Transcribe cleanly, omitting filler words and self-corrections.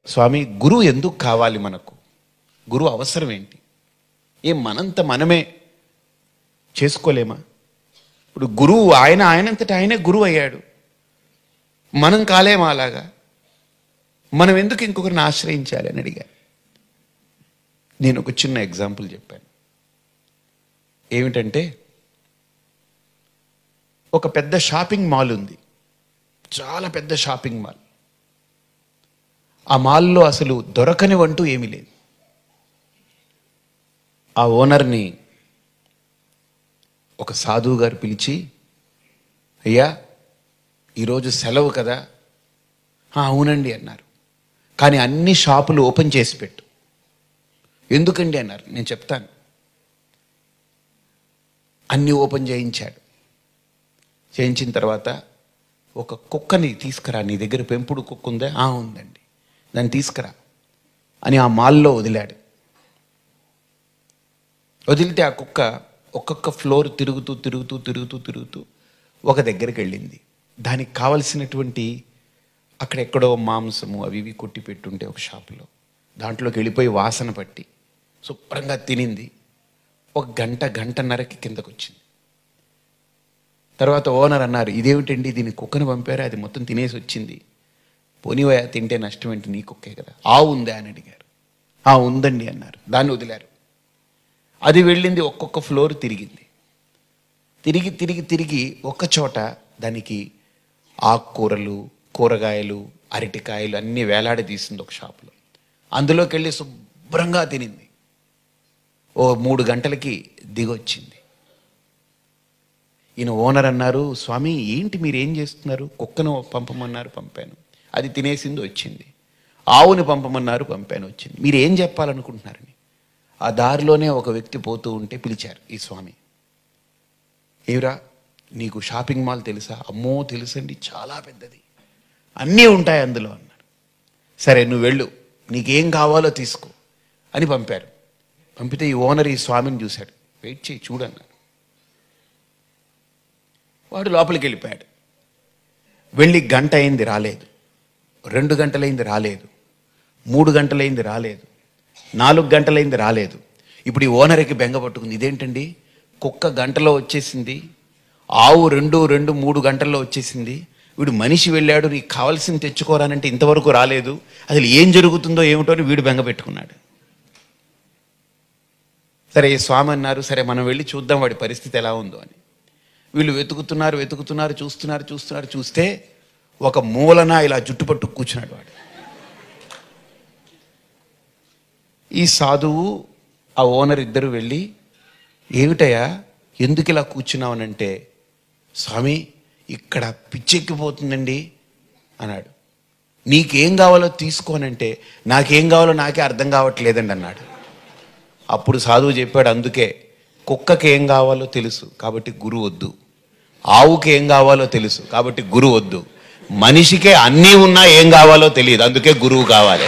స్వామి గురువు ఎందుకు కావాలి మనకు? గురువు అవసరం ఏంటి? మనంత మనమే చేసుకోలేమా? ఇప్పుడు గురువు ఆయనంతటా ఆయనే గురువు అయ్యాడు, మనం కాలేమా అలాగా? మనం ఎందుకు ఇంకొకరిని ఆశ్రయించాలి అని అడిగాను. నేను ఒక చిన్న ఎగ్జాంపుల్ చెప్పాను. ఏమిటంటే, ఒక పెద్ద షాపింగ్ మాల్ ఉంది, చాలా పెద్ద షాపింగ్ మాల్. ఆ మాల్లో అసలు దొరకనివంటూ ఏమీ లేదు. ఆ ఓనర్ని ఒక సాధువు గారు పిలిచి, అయ్యా ఈరోజు సెలవు కదా? అవునండి అన్నారు. కానీ అన్ని షాపులు ఓపెన్ చేసి పెట్టు. ఎందుకండి అన్నారు. నేను చెప్తాను. అన్నీ ఓపెన్ చేయించాడు. చేయించిన తర్వాత, ఒక కుక్కని తీసుకురా, నీ దగ్గర పెంపుడు కుక్క ఉందా? ఉందండి. దాన్ని తీసుకురా అని ఆ మాల్లో వదిలాడు. వదిలితే ఆ కుక్క ఒక్కొక్క ఫ్లోర్ తిరుగుతూ తిరుగుతూ తిరుగుతూ తిరుగుతూ ఒక దగ్గరికి వెళ్ళింది. దానికి కావలసినటువంటి అక్కడెక్కడో మాంసము అవి ఇవి కొట్టి పెట్టుంటే ఒక షాపులో, దాంట్లోకి వెళ్ళిపోయి వాసన పట్టి శుభ్రంగా తినింది. ఒక గంటన్నరకి కిందకు వచ్చింది. తర్వాత ఓనర్ అన్నారు, ఇదేమిటండి దీన్ని కుక్కను పంపారు, అది మొత్తం తినేసి వచ్చింది. పోనీవయా, తింటే నష్టం ఏంటి, నీ కుక్కే కదా. ఉందా అని అడిగారు. ఉందండి అన్నారు. దాన్ని వదిలారు. అది వెళ్ళింది, ఒక్కొక్క ఫ్లోర్ తిరిగింది. తిరిగి తిరిగి తిరిగి ఒక్క చోట దానికి ఆకుకూరలు, కూరగాయలు, అరటికాయలు అన్నీ వేలాడదీసింది ఒక షాపులో. అందులోకి వెళ్ళి శుభ్రంగా తినింది. 3 గంటలకి దిగొచ్చింది. ఈయన ఓనర్ అన్నారు, స్వామి ఏంటి మీరేం చేస్తున్నారు? కుక్కను పంపమన్నారు, పంపాను, అది తినేసింది, వచ్చింది. ఆవుని పంపమన్నారు, పంపాను, వచ్చింది. మీరు ఏం చెప్పాలనుకుంటున్నారని. ఆ దారిలోనే ఒక వ్యక్తి పోతూ ఉంటే పిలిచారు ఈ స్వామి. ఏమిరా, నీకు షాపింగ్ మాల్ తెలుసా? అమ్మో తెలుసండి, చాలా పెద్దది, అన్నీ ఉంటాయి అందులో అన్నారు. సరే నువ్వు వెళ్ళు, నీకేం కావాలో తీసుకో అని పంపారు. పంపితే ఈ ఓనర్ ఈ స్వామిని చూశాడు. వెయిట్ చేయి చూడన్నారు. వాడు లోపలికి వెళ్ళిపోయాడు. వెళ్ళి గంట అయింది, రాలేదు. 2 గంటలైంది, రాలేదు. 3 గంటలైంది, రాలేదు. 4 గంటలైంది, రాలేదు. ఇప్పుడు ఈ ఓనర్కి బెంగ పట్టుకుంది. ఇదేంటండి, కుక్క గంటలో వచ్చేసింది, ఆవు 3 గంటల్లో వచ్చేసింది, వీడు మనిషి వెళ్ళాడు, నీకు కావాల్సింది తెచ్చుకోరానంటే ఇంతవరకు రాలేదు, అసలు ఏం జరుగుతుందో ఏమిటో అని వీడు బెంగ పెట్టుకున్నాడు. సరే ఈ స్వామి అన్నారు, సరే మనం వెళ్ళి చూద్దాం వాడి పరిస్థితి ఎలా ఉందో అని. వీళ్ళు వెతుకుతున్నారు, చూస్తే ఒక మూలన ఇలా జుట్టుపట్టు కూర్చున్నాడు వాడు. ఈ సాధువు ఆ ఓనర్ ఇద్దరు వెళ్ళి, ఏమిటయ్యా ఎందుకు ఇలా కూర్చున్నావనంటే, స్వామి ఇక్కడ పిచ్చెక్కిపోతుందండి అన్నాడు. నీకేం కావాలో తీసుకోనంటే, నాకేం కావాలో నాకే అర్థం కావట్లేదండి అన్నాడు. అప్పుడు సాధువు చెప్పాడు, అందుకే కుక్కకి ఏం కావాలో తెలుసు కాబట్టి గురువు వద్దు, ఆవుకి ఏం కావాలో తెలుసు కాబట్టి గురువు వద్దు, మనిషికే అన్నీ ఉన్నా ఏం కావాలో తెలియదు అందుకే గురువు కావాలి.